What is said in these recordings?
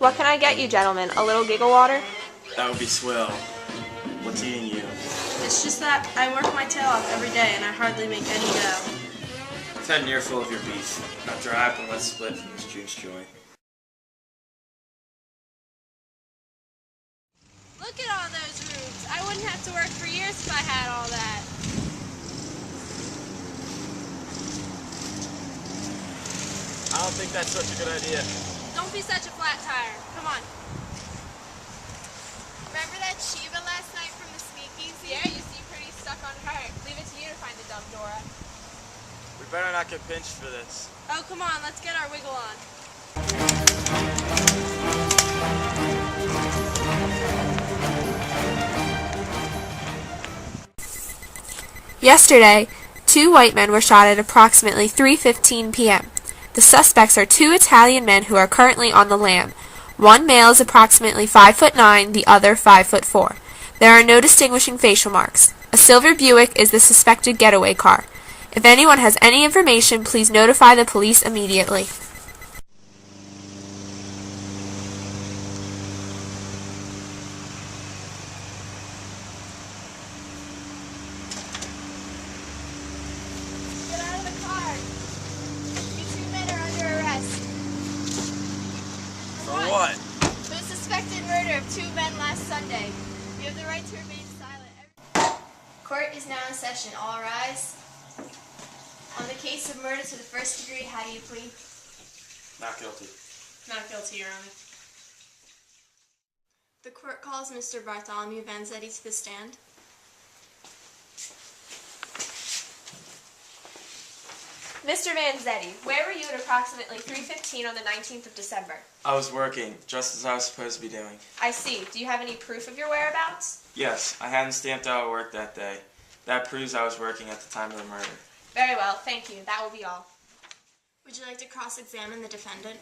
What can I get you, gentlemen? A little giggle water? That would be swell. What's eating you? It's just that I work my tail off every day and I hardly make any dough. I've had an earful of your beef. Now dry up and let's split from this juice joy. Look at all those rooms. I wouldn't have to work for years if I had all that. I don't think that's such a good idea. Don't be such a flat tire. Come on. Remember that Shiva last night from the speakeasy? Yeah, you seem pretty stuck on her. Leave it to you to find the dumb Dora. We better not get pinched for this. Oh, come on. Let's get our wiggle on. Yesterday, 2 white men were shot at approximately 3:15 p.m. The suspects are 2 Italian men who are currently on the lam. One male is approximately 5'9", the other 5'4". There are no distinguishing facial marks. A silver Buick is the suspected getaway car. If anyone has any information, please notify the police immediately. Get out of the car. You 2 men are under arrest. For what? For the suspected murder of 2 men last Sunday. You have the right to remain silent. Court is now in session. All rise. On the case of murder to the first degree, how do you plead? Not guilty. Not guilty, Your Honor. The court calls Mr. Bartholomew Vanzetti to the stand. Mr. Vanzetti, where were you at approximately 3:15 on the 19th of December? I was working, just as I was supposed to be doing. I see. Do you have any proof of your whereabouts? Yes, I hadn't stamped out of work that day. That proves I was working at the time of the murder. Very well, thank you. That will be all. Would you like to cross-examine the defendant?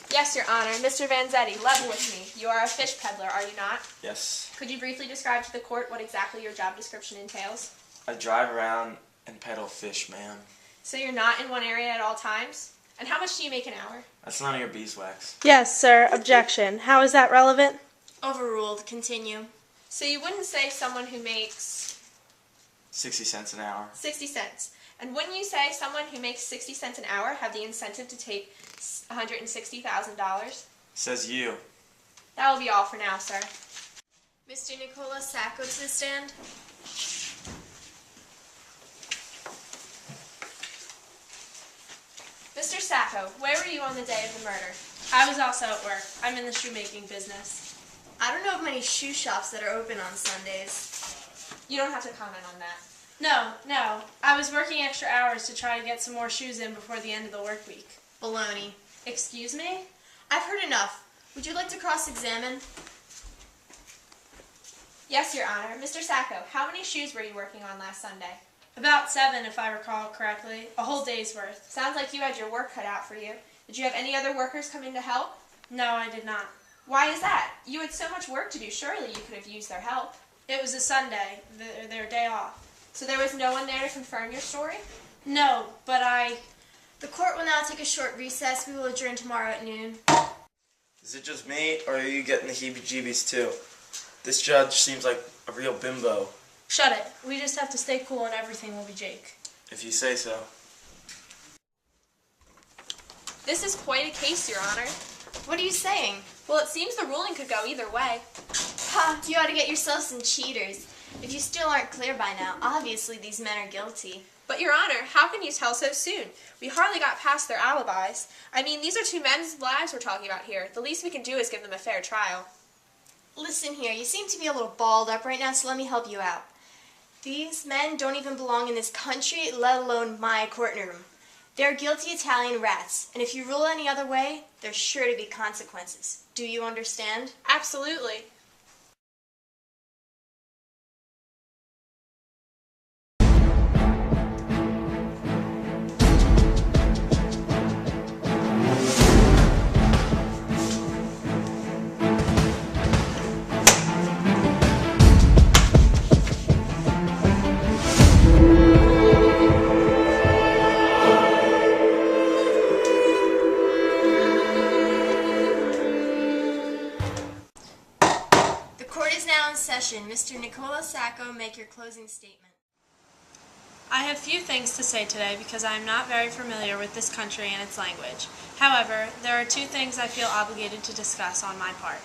Yes, Your Honor. Mr. Vanzetti, level with me. You are a fish peddler, are you not? Yes. Could you briefly describe to the court what exactly your job description entails? I drive around and peddle fish, ma'am. So you're not in one area at all times? And how much do you make an hour? That's none of your beeswax. Yes, sir. Objection. How is that relevant? Overruled. Continue. So you wouldn't say someone who makes 60 cents an hour. 60 cents. And wouldn't you say someone who makes 60 cents an hour have the incentive to take $160,000? Says you. That will be all for now, sir. Mr. Nicola Sacco to the stand. Mr. Sacco, where were you on the day of the murder? I was also at work. I'm in the shoemaking business. I don't know of many shoe shops that are open on Sundays. You don't have to comment on that. No. I was working extra hours to try to get some more shoes in before the end of the work week. Baloney. Excuse me? I've heard enough. Would you like to cross-examine? Yes, Your Honor. Mr. Sacco, how many shoes were you working on last Sunday? About 7, if I recall correctly. A whole day's worth. Sounds like you had your work cut out for you. Did you have any other workers come in to help? No, I did not. Why is that? You had so much work to do. Surely you could have used their help. It was a Sunday, their day off. So there was no one there to confirm your story? No, but The court will now take a short recess. We will adjourn tomorrow at noon. Is it just me, or are you getting the heebie-jeebies too? This judge seems like a real bimbo. Shut it. We just have to stay cool and everything will be Jake. If you say so. This is quite a case, Your Honor. What are you saying? Well, it seems the ruling could go either way. Ha! You ought to get yourself some cheaters. If you still aren't clear by now, obviously these men are guilty. But, Your Honor, how can you tell so soon? We hardly got past their alibis. I mean, these are 2 men's lives we're talking about here. The least we can do is give them a fair trial. Listen here, you seem to be a little balled up right now, so let me help you out. These men don't even belong in this country, let alone my courtroom. They're guilty Italian rats, and if you rule any other way, there's sure to be consequences. Do you understand? Absolutely. closing statement. I have few things to say today because I am not very familiar with this country and its language. However, there are two things I feel obligated to discuss on my part.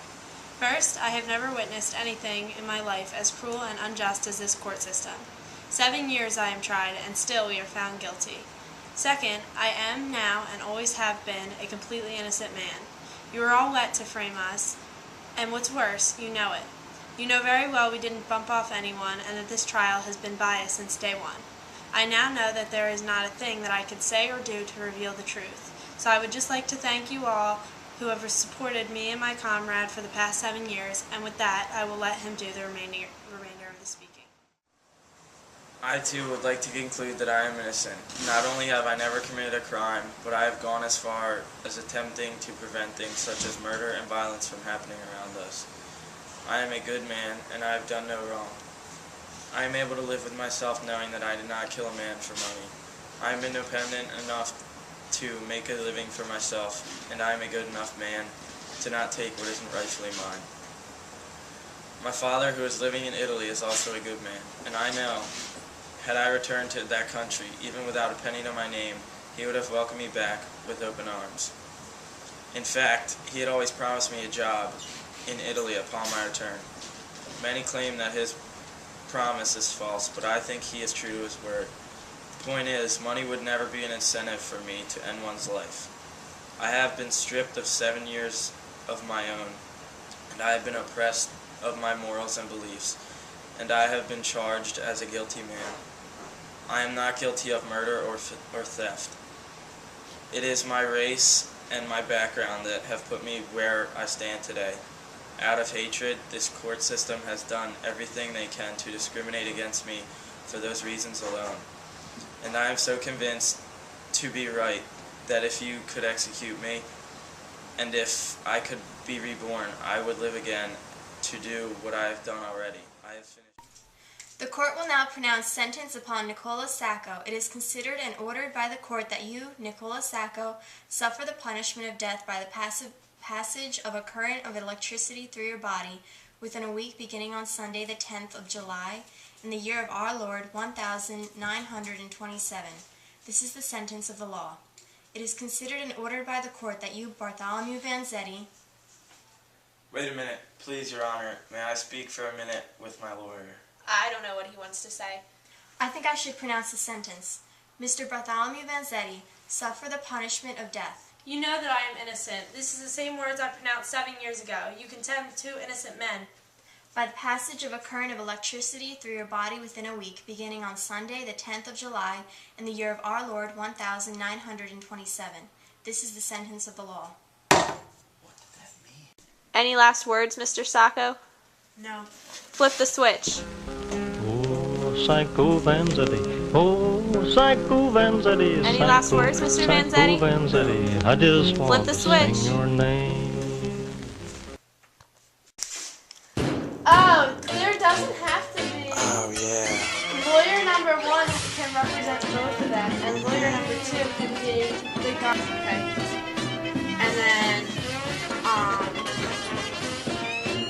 First, I have never witnessed anything in my life as cruel and unjust as this court system. 7 years I am tried, and still we are found guilty. Second, I am now and always have been a completely innocent man. You are all wet to frame us, and what's worse, you know it. You know very well we didn't bump off anyone and that this trial has been biased since day one. I now know that there is not a thing that I could say or do to reveal the truth. So I would just like to thank you all who have supported me and my comrade for the past 7 years, and with that, I will let him do the remainder of the speaking. I too would like to conclude that I am innocent. Not only have I never committed a crime, but I have gone as far as attempting to prevent things such as murder and violence from happening around us. I am a good man, and I have done no wrong. I am able to live with myself knowing that I did not kill a man for money. I am independent enough to make a living for myself, and I am a good enough man to not take what isn't rightfully mine. My father, who is living in Italy, is also a good man, and I know, had I returned to that country, even without a penny to my name, he would have welcomed me back with open arms. In fact, he had always promised me a job in Italy upon my return. Many claim that his promise is false, but I think he is true to his word. The point is, money would never be an incentive for me to end one's life. I have been stripped of 7 years of my own, and I have been oppressed of my morals and beliefs, and I have been charged as a guilty man. I am not guilty of murder or theft. It is my race and my background that have put me where I stand today. Out of hatred, this court system has done everything they can to discriminate against me for those reasons alone. And I am so convinced to be right that if you could execute me, and if I could be reborn, I would live again to do what I have done already. I have finished. The court will now pronounce sentence upon Nicola Sacco. It is considered and ordered by the court that you, Nicola Sacco, suffer the punishment of death by the passage of a current of electricity through your body within a week beginning on Sunday the 10th of July in the year of our Lord 1927. This is the sentence of the law. It is considered and ordered by the court that you, Bartholomew Vanzetti. Wait a minute, please, Your Honor. May I speak for a minute with my lawyer? I don't know what he wants to say. I think I should pronounce the sentence. Mr. Bartholomew Vanzetti, suffer the punishment of death. You know that I am innocent. This is the same words I pronounced 7 years ago. You condemned 2 innocent men. By the passage of a current of electricity through your body within a week, beginning on Sunday, the 10th of July, in the year of our Lord 1927. This is the sentence of the law. What did that mean? Any last words, Mr. Sacco? No. Flip the switch. Oh, Psycho Vanzetti. Oh, Psycho Vanzetti. Any last words, Mr. Vanzetti? Psycho Vanzetti. I just want the to switch. sing your name. Oh, there doesn't have to be. Oh, yeah. Lawyer number 1 can represent both of them, and lawyer number 2 can be the guard. Okay.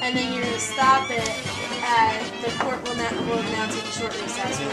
And then you're going to stop it, and the court will now take a short recess. We'll